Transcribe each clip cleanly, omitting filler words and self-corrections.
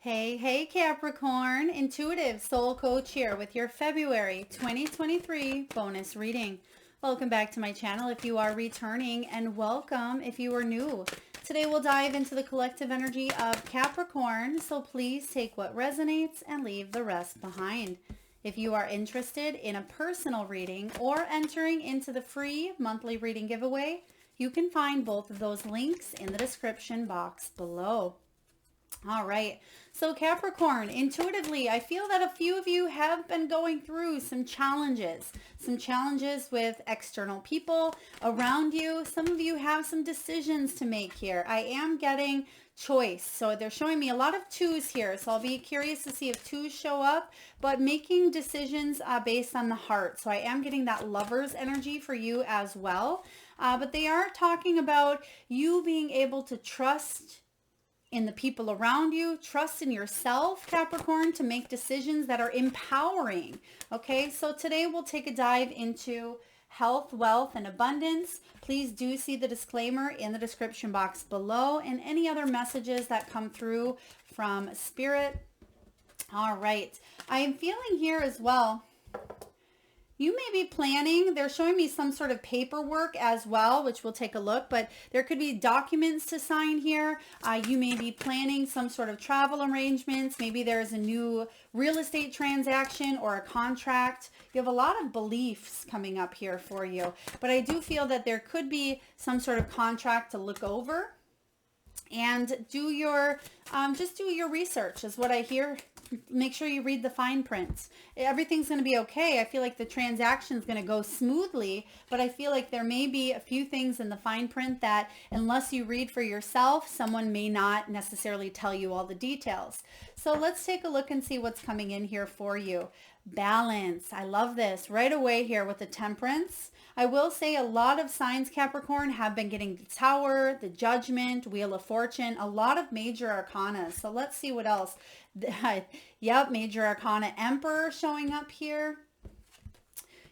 Hey, Capricorn, intuitive soul coach here with your February 2023 bonus reading. Welcome back to my channel if you are returning, and welcome if you are new. Today we'll dive into the collective energy of Capricorn, so please take what resonates and leave the rest behind. If you are interested in a personal reading or entering into the free monthly reading giveaway, you can find both of those links in the description box below. All right. So Capricorn, intuitively, I feel that a few of you have been going through some challenges with external people around you. Some of you have some decisions to make here. I am getting choice. So they're showing me a lot of twos here. So I'll be curious to see if twos show up, but making decisions based on the heart. So I am getting that lover's energy for you as well. But they are talking about you being able to trust in the people around you, trust in yourself, Capricorn, to make decisions that are empowering. Okay, so today we'll take a dive into health, wealth, and abundance. Please do see the disclaimer in the description box below and any other messages that come through from Spirit. All right, I am feeling here as well. You may be planning, they're showing me some sort of paperwork as well, which we'll take a look, but there could be documents to sign here. You may be planning some sort of travel arrangements. Maybe there's a new real estate transaction or a contract. You have a lot of beliefs coming up here for you, but I do feel that there could be some sort of contract to look over. And do your just do your research is what I hear. Make sure you read the fine print. Everything's going to be okay. I feel like the transaction is going to go smoothly, but I feel like there may be a few things in the fine print that unless you read for yourself, someone may not necessarily tell you all the details. So let's take a look and see what's coming in here for you. Balance. I love this right away here with the Temperance. I will say a lot of signs, Capricorn, have been getting the Tower, the Judgment, Wheel of Fortune, a lot of major arcana. So let's see what else. Yep, major arcana Emperor showing up here.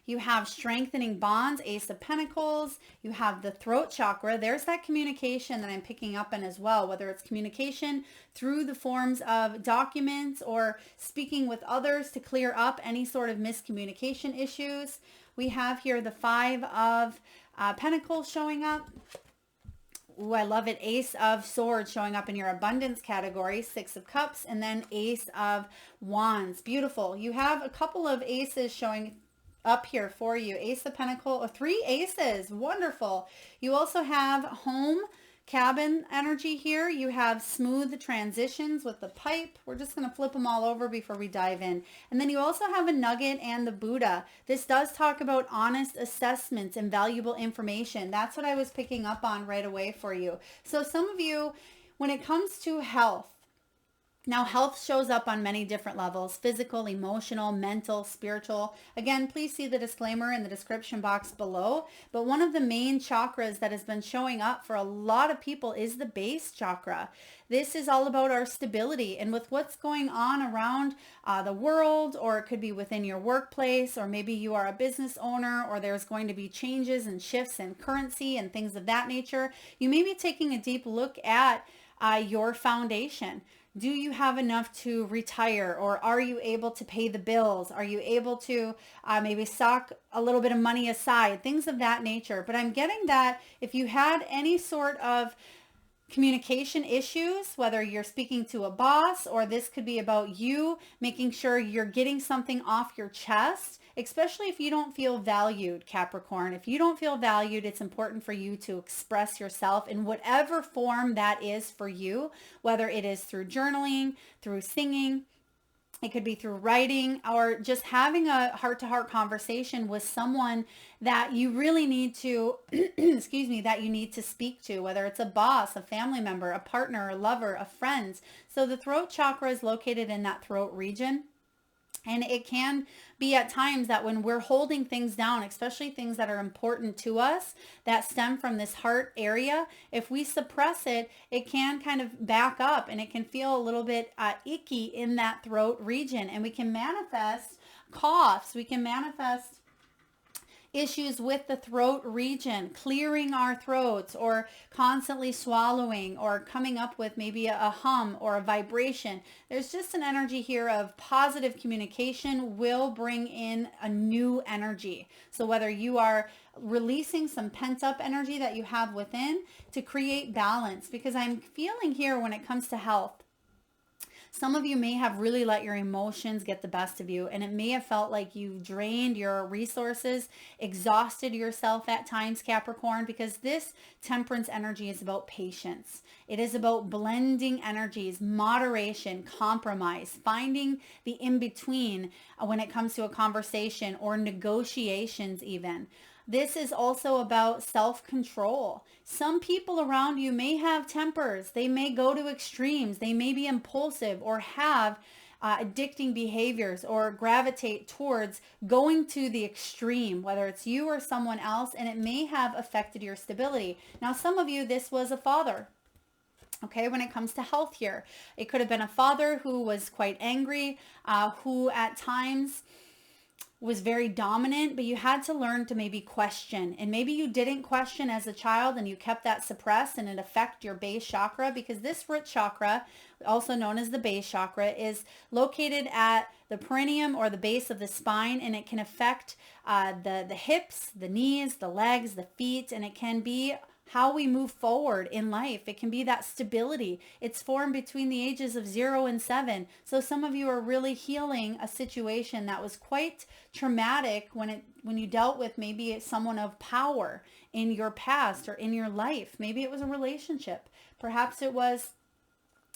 You have strengthening bonds, Ace of Pentacles. You have the throat chakra. There's that communication that I'm picking up on as well, whether it's communication through the forms of documents or speaking with others to clear up any sort of miscommunication issues. We have here the Five of Pentacles showing up. Ooh, I love it. Ace of Swords showing up in your abundance category, Six of Cups, and then Ace of Wands. Beautiful. You have a couple of aces showing up here for you. Ace of Pentacles, or 3 aces. Wonderful. You also have home cabin energy here. You have smooth transitions with the pipe. We're just going to flip them all over before we dive in. And then you also have a Nugget and the Buddha. This does talk about honest assessments and valuable information. That's what I was picking up on right away for you. So some of you, when it comes to health, now, health shows up on many different levels: physical, emotional, mental, spiritual. Again, please see the disclaimer in the description box below. But one of the main chakras that has been showing up for a lot of people is the base chakra. This is all about our stability, and with what's going on around the world, or it could be within your workplace, or maybe you are a business owner, or there's going to be changes and shifts in currency and things of that nature. You may be taking a deep look at your foundation. Do you have enough to retire, or are you able to pay the bills? Are you able to maybe stock a little bit of money aside? Things of that nature. But I'm getting that if you had any sort of communication issues, whether you're speaking to a boss, or this could be about you making sure you're getting something off your chest, especially if you don't feel valued, Capricorn. If you don't feel valued, it's important for you to express yourself in whatever form that is for you, whether it is through journaling, through singing. It could be through writing, or just having a heart-to-heart conversation with someone that you really need to, excuse me, that you need to speak to, whether it's a boss, a family member, a partner, a lover, a friend. So the throat chakra is located in that throat region. And it can be at times that when we're holding things down, especially things that are important to us that stem from this heart area, if we suppress it, it can kind of back up and it can feel a little bit icky in that throat region. And we can manifest coughs. We can manifest issues with the throat region, clearing our throats, or constantly swallowing, or coming up with maybe a hum or a vibration. There's just an energy here of positive communication will bring in a new energy. So whether you are releasing some pent up energy that you have within to create balance, because I'm feeling here when it comes to health, some of you may have really let your emotions get the best of you, and it may have felt like you've drained your resources, exhausted yourself at times, Capricorn, because this temperance energy is about patience. It is about blending energies, moderation, compromise, finding the in-between when it comes to a conversation or negotiations even. This is also about self-control. Some people around you may have tempers. They may go to extremes. They may be impulsive or have addicting behaviors or gravitate towards going to the extreme, whether it's you or someone else, and it may have affected your stability. Now, some of you, this was a father. Okay, when it comes to health here, it could have been a father who was quite angry, who at times was very dominant, but you had to learn to maybe question. And maybe you didn't question as a child and you kept that suppressed, and it affected your base chakra, because this root chakra, also known as the base chakra, is located at the perineum or the base of the spine, and it can affect the hips, the knees, the legs, the feet, and it can be how we move forward in life. It can be that stability. It's formed between the ages of 0 and 7. So some of you are really healing a situation that was quite traumatic when you dealt with maybe someone of power in your past or in your life. Maybe it was a relationship. Perhaps it was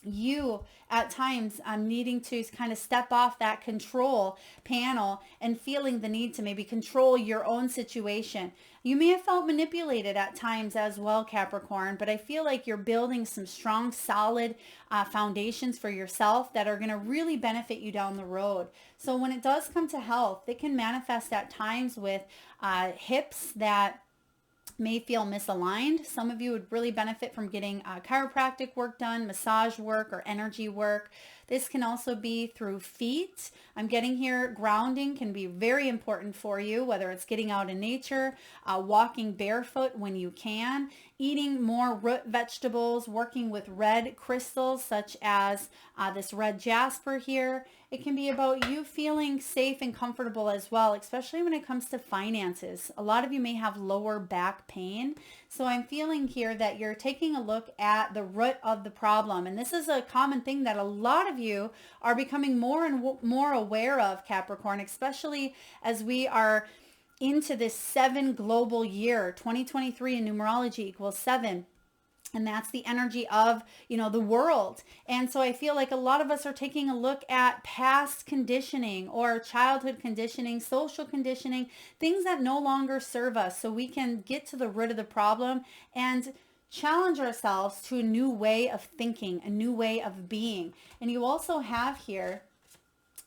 you at times needing to kind of step off that control panel and feeling the need to maybe control your own situation. You may have felt manipulated at times as well, Capricorn, but I feel like you're building some strong, solid foundations for yourself that are going to really benefit you down the road. So when it does come to health, it can manifest at times with hips that may feel misaligned. Some of you would really benefit from getting chiropractic work done, massage work, or energy work. This can also be through feet. I'm getting here, grounding can be very important for you, whether it's getting out in nature, walking barefoot when you can, eating more root vegetables, working with red crystals such as this red jasper here. It can be about you feeling safe and comfortable as well, especially when it comes to finances. A lot of you may have lower back pain. So I'm feeling here that you're taking a look at the root of the problem. And this is a common thing that a lot of you are becoming more and more aware of, Capricorn, especially as we are into this 7 global year. 2023 in numerology equals 7. And that's the energy of, the world. And so I feel like a lot of us are taking a look at past conditioning or childhood conditioning, social conditioning, things that no longer serve us, so we can get to the root of the problem and challenge ourselves to a new way of thinking, a new way of being. And you also have here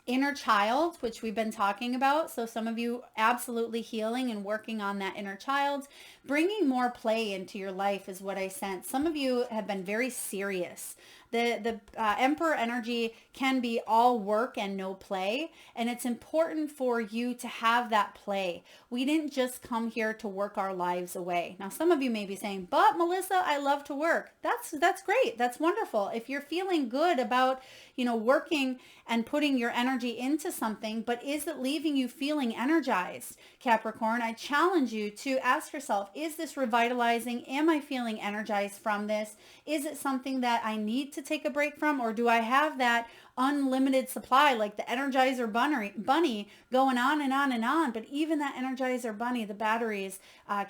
inner child, which we've been talking about. So some of you absolutely healing and working on that inner child, bringing more play into your life is what I sense. Some of you have been very serious. The Emperor energy can be all work and no play, and it's important for you to have that play. We didn't just come here to work our lives away. Now, some of you may be saying, but Melissa, I love to work. That's great. That's wonderful. If you're feeling good about, working and putting your energy into something, but is it leaving you feeling energized, Capricorn? I challenge you to ask yourself, is this revitalizing? Am I feeling energized from this? Is it something that I need to take a break from, or do I have that unlimited supply like the Energizer bunny going on and on and on? But even that Energizer bunny, the batteries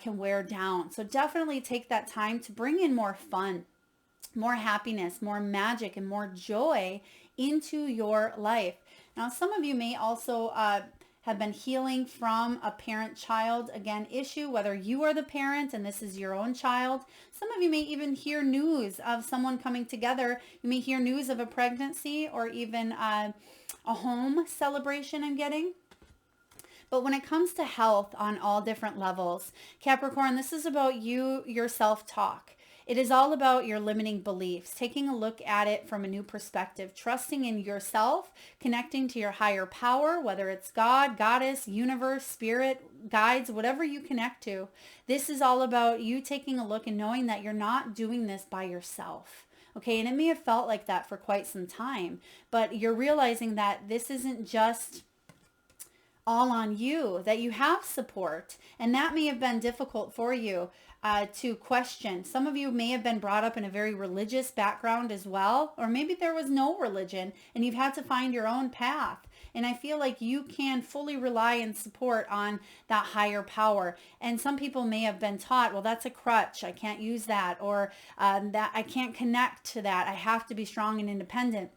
can wear down. So definitely take that time to bring in more fun, more happiness, more magic, and more joy into your life. Now, some of you may also have been healing from a parent-child, again, issue, whether you are the parent and this is your own child. Some of you may even hear news of someone coming together. You may hear news of a pregnancy or even a home celebration, I'm getting. But when it comes to health on all different levels, Capricorn, this is about your self-talk. It is all about your limiting beliefs, taking a look at it from a new perspective, trusting in yourself, connecting to your higher power, whether it's God, goddess, universe, spirit, guides, whatever you connect to. This is all about you taking a look and knowing that you're not doing this by yourself. Okay, and it may have felt like that for quite some time, but you're realizing that this isn't just all on you, that you have support, and that may have been difficult for you to question. Some of you may have been brought up in a very religious background as well, or maybe there was no religion and you've had to find your own path. And I feel like you can fully rely and support on that higher power. And some people may have been taught, well, that's a crutch, I can't use that, or that I can't connect to that, I have to be strong and independent.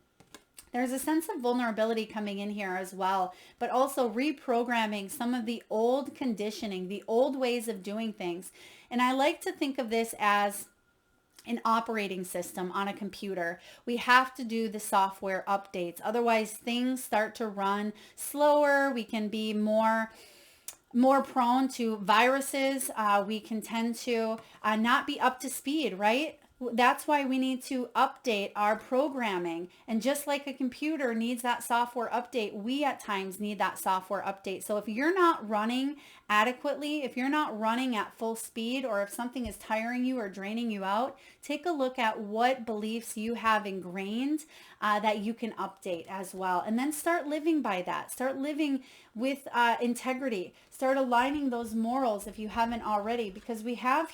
There's a sense of vulnerability coming in here as well, but also reprogramming some of the old conditioning, the old ways of doing things. And I like to think of this as an operating system on a computer. We have to do the software updates. Otherwise, things start to run slower. We can be more prone to viruses. We can tend to not be up to speed, right? That's why we need to update our programming. And just like a computer needs that software update, we at times need that software update. So if you're not running adequately, if you're not running at full speed, or if something is tiring you or draining you out, take a look at what beliefs you have ingrained that you can update as well. And then start living by that. Start living with integrity. Start aligning those morals if you haven't already, because we have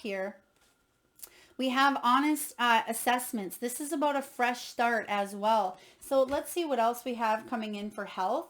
honest assessments. This is about a fresh start as well. So let's see what else we have coming in for health.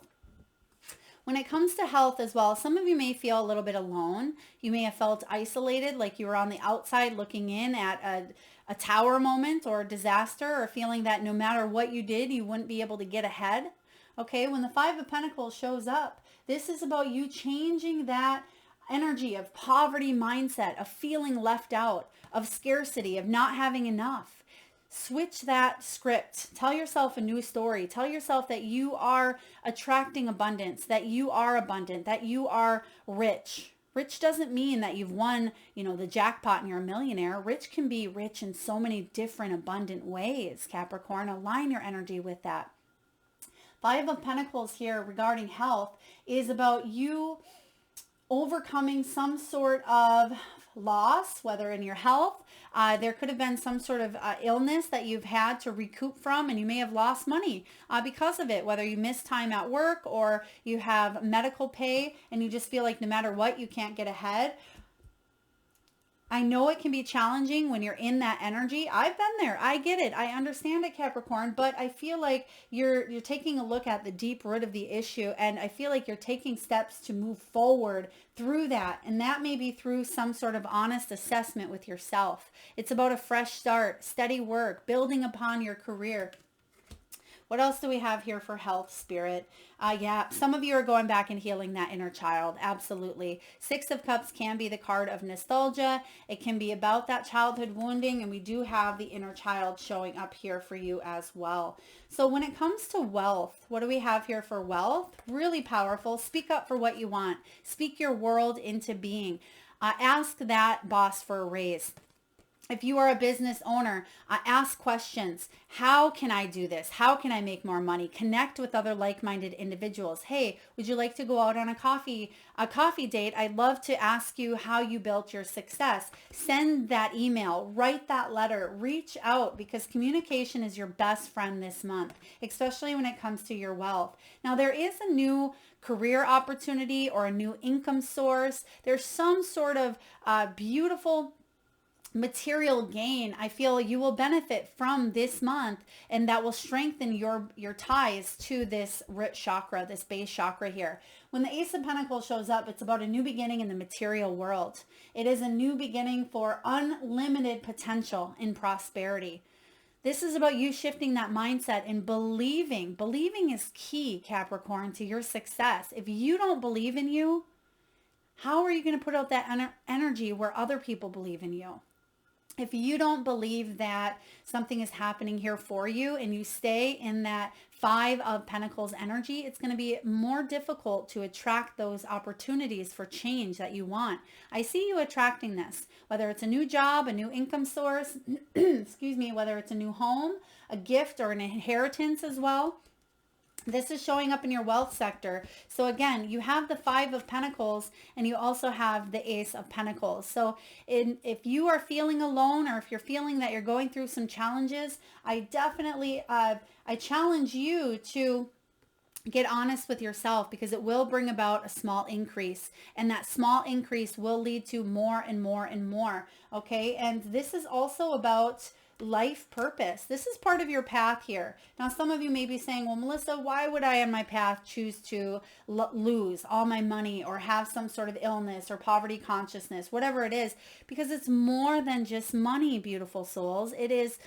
When it comes to health as well, some of you may feel a little bit alone. You may have felt isolated, like you were on the outside looking in at a tower moment or a disaster, or feeling that no matter what you did, you wouldn't be able to get ahead. Okay, when the Five of Pentacles shows up, this is about you changing that energy of poverty mindset, of feeling left out, of scarcity, of not having enough. Switch that script. Tell yourself a new story. Tell yourself that you are attracting abundance, that you are abundant, that you are rich. Rich doesn't mean that you've won, the jackpot and you're a millionaire. Rich can be rich in so many different abundant ways, Capricorn. Align your energy with that. Five of Pentacles here regarding health is about you overcoming some sort of loss, whether in your health, there could have been some sort of illness that you've had to recoup from, and you may have lost money because of it, whether you miss time at work or you have medical pay and you just feel like no matter what, you can't get ahead. I know it can be challenging when you're in that energy. I've been there. I get it. I understand it, Capricorn, but I feel like you're taking a look at the deep root of the issue, and I feel like you're taking steps to move forward through that, and that may be through some sort of honest assessment with yourself. It's about a fresh start, steady work, building upon your career. What else do we have here for health, Spirit? Yeah, some of you are going back and healing that inner child. Absolutely. Six of Cups can be the card of nostalgia. It can be about that childhood wounding, and we do have the inner child showing up here for you as well. So when it comes to wealth, what do we have here for wealth? Really powerful. Speak up for what you want. Speak your world into being. Ask that boss for a raise. If you are a business owner, ask questions. How can I do this? How can I make more money? Connect with other like-minded individuals. Hey, would you like to go out on a coffee date? I'd love to ask you how you built your success. Send that email, write that letter, reach out, because communication is your best friend this month, especially when it comes to your wealth. Now, there is a new career opportunity or a new income source. There's some sort of beautiful material gain I feel you will benefit from this month, and that will strengthen your ties to this root chakra, this base chakra here. When the Ace of Pentacles shows up, it's about a new beginning in the material world. It is a new beginning for unlimited potential in prosperity. This is about you shifting that mindset and believing. Believing is key, Capricorn, to your success. If you don't believe in you, how are you going to put out that energy where other people believe in you? If you don't believe that something is happening here for you and you stay in that Five of Pentacles energy, it's going to be more difficult to attract those opportunities for change that you want. I see you attracting this, whether it's a new job, a new income source, excuse me, whether it's a new home, a gift, or an inheritance as well. This is showing up in your wealth sector. So again, you have the Five of Pentacles and you also have the Ace of Pentacles. So if you are feeling alone, or if you're feeling that you're going through some challenges, I definitely, I challenge you to get honest with yourself, because it will bring about a small increase, and that small increase will lead to more and more and more. Okay. And this is also about life purpose. This is part of your path here. Now, some of you may be saying, well, Melissa, why would I on my path choose to lose all my money or have some sort of illness or poverty consciousness, whatever it is? Because it's more than just money, beautiful souls. It is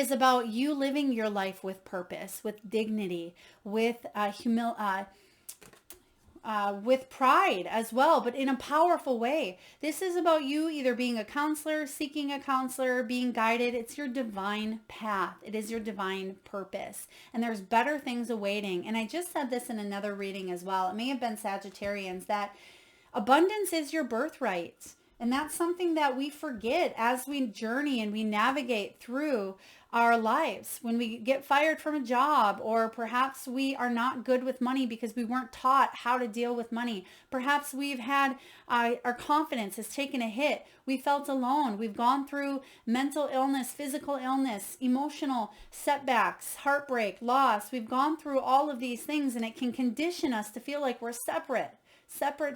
about you living your life with purpose, with dignity, with with pride as well, but in a powerful way. This is about you either being a counselor, seeking a counselor, being guided. It's your divine path. It is your divine purpose. And there's better things awaiting. And I just said this in another reading as well. It may have been Sagittarians, that abundance is your birthright. And that's something that we forget as we journey and we navigate through our lives. When we get fired from a job, or perhaps we are not good with money because we weren't taught how to deal with money. Perhaps we've had our confidence has taken a hit. We felt alone. We've gone through mental illness, physical illness, emotional setbacks, heartbreak, loss. We've gone through all of these things, and it can condition us to feel like we're separate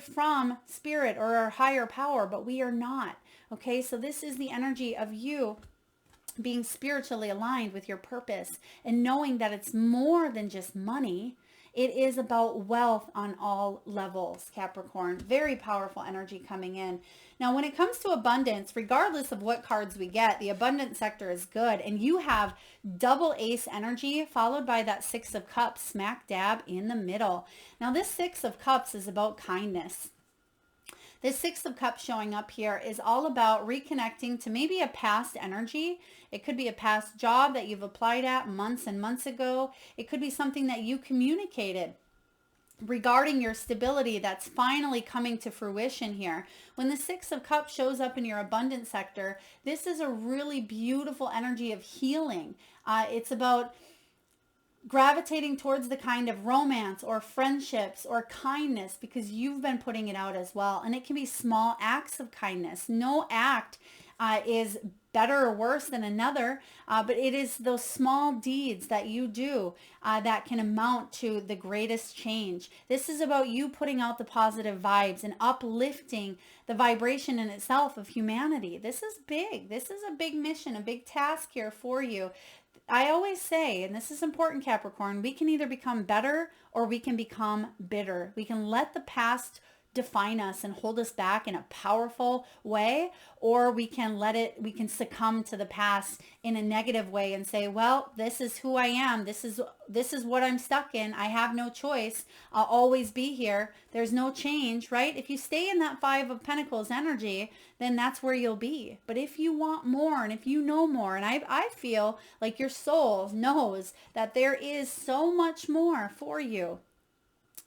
from spirit or our higher power, but we are not. Okay, so this is the energy of you being spiritually aligned with your purpose and knowing that it's more than just money. It is about wealth on all levels, Capricorn. Very powerful energy coming in. Now, when it comes to abundance, regardless of what cards we get, the abundance sector is good. And you have double ace energy followed by that Six of Cups smack dab in the middle. Now, this Six of Cups is about kindness. This Six of Cups showing up here is all about reconnecting to maybe a past energy. It could be a past job that you've applied at months and months ago. It could be something that you communicated regarding your stability that's finally coming to fruition here. When the Six of Cups shows up in your abundance sector, this is a really beautiful energy of healing. It's about gravitating towards the kind of romance or friendships or kindness, because you've been putting it out as well. And it can be small acts of kindness. No act is better or worse than another, but it is those small deeds that you do that can amount to the greatest change. This is about you putting out the positive vibes and uplifting the vibration in itself of humanity. This is big. This is a big mission, a big task here for you. I always say, and this is important, Capricorn, we can either become better or we can become bitter. We can let the past define us and hold us back in a powerful way, or we can succumb to the past in a negative way and say, well, this is who I am. This is what I'm stuck in. I have no choice. I'll always be here. There's no change, right? If you stay in that Five of Pentacles energy, then that's where you'll be. But if you want more, and if you know more, and I feel like your soul knows that there is so much more for you,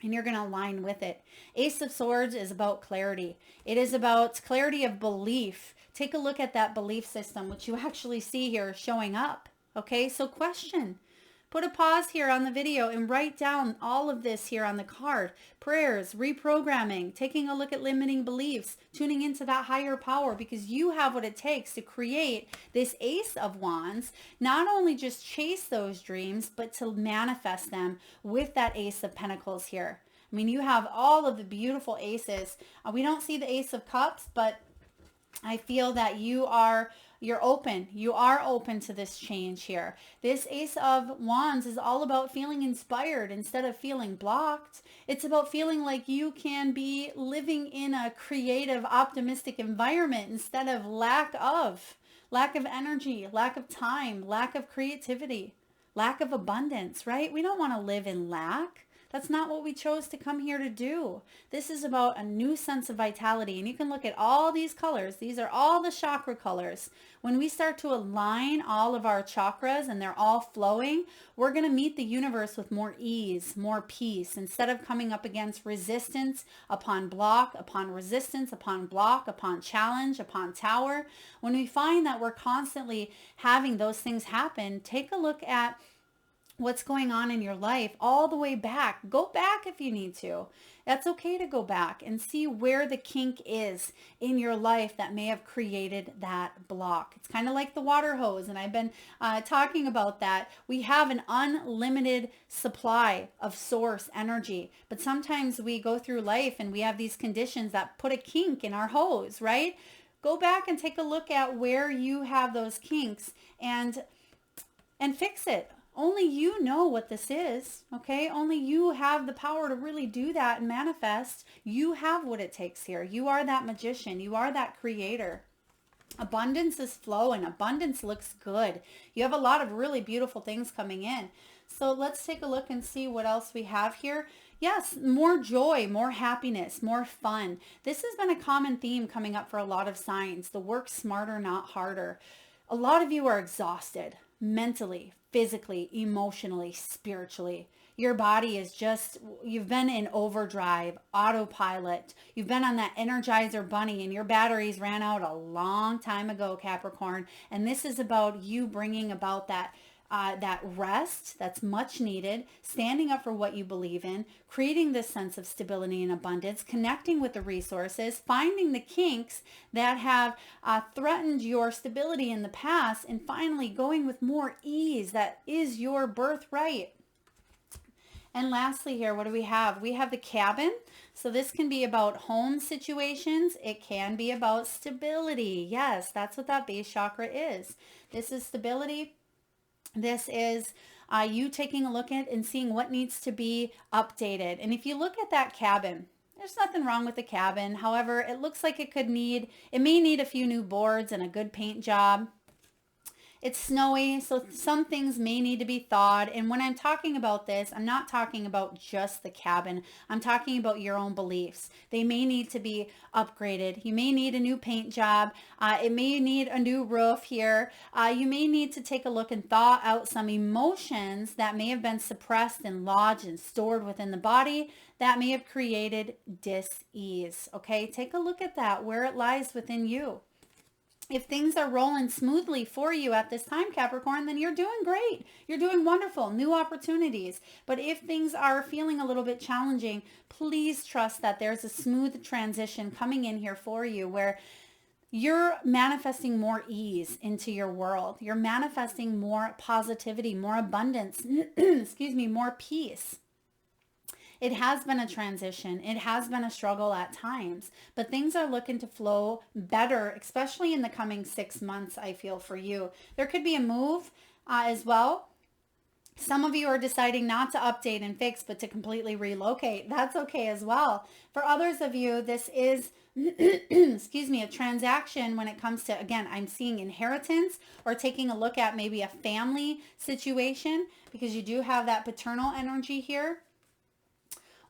and you're going to align with it. Ace of Swords is about clarity. It is about clarity of belief. Take a look at that belief system, which you actually see here showing up. Okay, so question. Put a pause here on the video and write down all of this here on the card. Prayers, reprogramming, taking a look at limiting beliefs, tuning into that higher power, because you have what it takes to create this Ace of Wands. Not only just chase those dreams, but to manifest them with that Ace of Pentacles here. I mean, you have all of the beautiful aces. We don't see the Ace of Cups, but I feel that you're open. You are open to this change here. This Ace of Wands is all about feeling inspired instead of feeling blocked. It's about feeling like you can be living in a creative, optimistic environment instead of lack of energy, lack of time, lack of creativity, lack of abundance, right? We don't want to live in lack. That's not what we chose to come here to do. This is about a new sense of vitality. And you can look at all these colors. These are all the chakra colors. When we start to align all of our chakras and they're all flowing, we're going to meet the universe with more ease, more peace, instead of coming up against resistance upon block, upon resistance, upon block, upon challenge, upon tower. When we find that we're constantly having those things happen, take a look at what's going on in your life all the way back. Go back if you need to. That's okay to go back and see where the kink is in your life that may have created that block. It's kind of like the water hose, and I've been talking about that. We have an unlimited supply of source energy, but sometimes we go through life and we have these conditions that put a kink in our hose, right? Go back and take a look at where you have those kinks and fix it. Only you know what this is, okay? Only you have the power to really do that and manifest. You have what it takes here. You are that magician. You are that creator. Abundance is flowing. Abundance looks good. You have a lot of really beautiful things coming in. So let's take a look and see what else we have here. Yes, more joy, more happiness, more fun. This has been a common theme coming up for a lot of signs. The work smarter, not harder. A lot of you are exhausted mentally, physically, emotionally, spiritually. Your body is just, you've been in overdrive, autopilot. You've been on that Energizer bunny and your batteries ran out a long time ago, Capricorn. And this is about you bringing about that rest that's much needed, standing up for what you believe in, creating this sense of stability and abundance, connecting with the resources, finding the kinks that have threatened your stability in the past, and finally going with more ease that is your birthright. And lastly here, what do we have? We have the cabin. So this can be about home situations. It can be about stability. Yes, that's what that base chakra is. This is stability. This is you taking a look at and seeing what needs to be updated. And if you look at that cabin, there's nothing wrong with the cabin. However, it looks like it may need a few new boards and a good paint job. It's snowy, so some things may need to be thawed. And when I'm talking about this, I'm not talking about just the cabin. I'm talking about your own beliefs. They may need to be upgraded. You may need a new paint job. It may need a new roof here. You may need to take a look and thaw out some emotions that may have been suppressed and lodged and stored within the body that may have created dis-ease. Okay, take a look at that, where it lies within you. If things are rolling smoothly for you at this time, Capricorn, then you're doing great. You're doing wonderful. New opportunities. But if things are feeling a little bit challenging, please trust that there's a smooth transition coming in here for you where you're manifesting more ease into your world. You're manifesting more positivity, more abundance, excuse me, more peace. It has been a transition. It has been a struggle at times, but things are looking to flow better, especially in the coming 6 months, I feel, for you. There could be a move as well. Some of you are deciding not to update and fix, but to completely relocate. That's okay as well. For others of you, this is, excuse me, a transaction when it comes to, again, I'm seeing inheritance or taking a look at maybe a family situation because you do have that paternal energy here.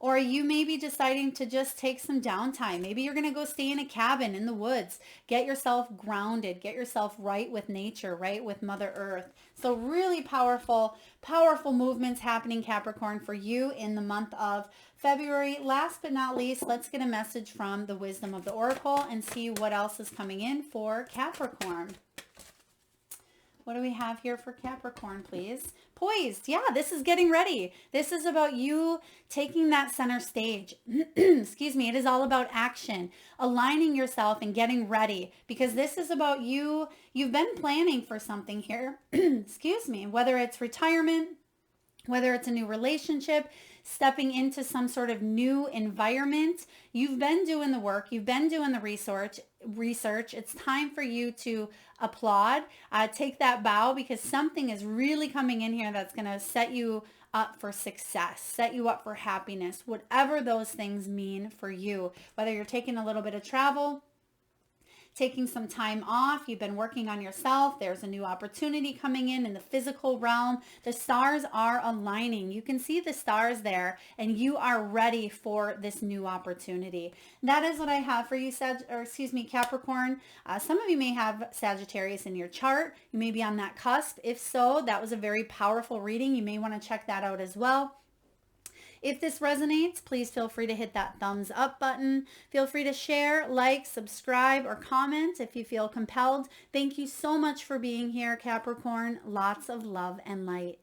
Or you may be deciding to just take some downtime. Maybe you're going to go stay in a cabin in the woods. Get yourself grounded. Get yourself right with nature, right with Mother Earth. So really powerful, powerful movements happening, Capricorn, for you in the month of February. Last but not least, let's get a message from the wisdom of the Oracle and see what else is coming in for Capricorn. What do we have here for Capricorn, please? Poised. Yeah, this is getting ready. This is about you taking that center stage. Excuse me. It is all about action, aligning yourself and getting ready because this is about you. You've been planning for something here. Excuse me. Whether it's retirement, whether it's a new relationship, stepping into some sort of new environment. You've been doing the work. You've been doing the research. It's time for you to applaud. Take that bow because something is really coming in here that's going to set you up for success, set you up for happiness, whatever those things mean for you. Whether you're taking a little bit of travel, taking some time off. You've been working on yourself. There's a new opportunity coming in the physical realm. The stars are aligning. You can see the stars there, and you are ready for this new opportunity. That is what I have for you, Capricorn. Some of you may have Sagittarius in your chart. You may be on that cusp. If so, that was a very powerful reading. You may want to check that out as well. If this resonates, please feel free to hit that thumbs up button. Feel free to share, like, subscribe, or comment if you feel compelled. Thank you so much for being here, Capricorn. Lots of love and light.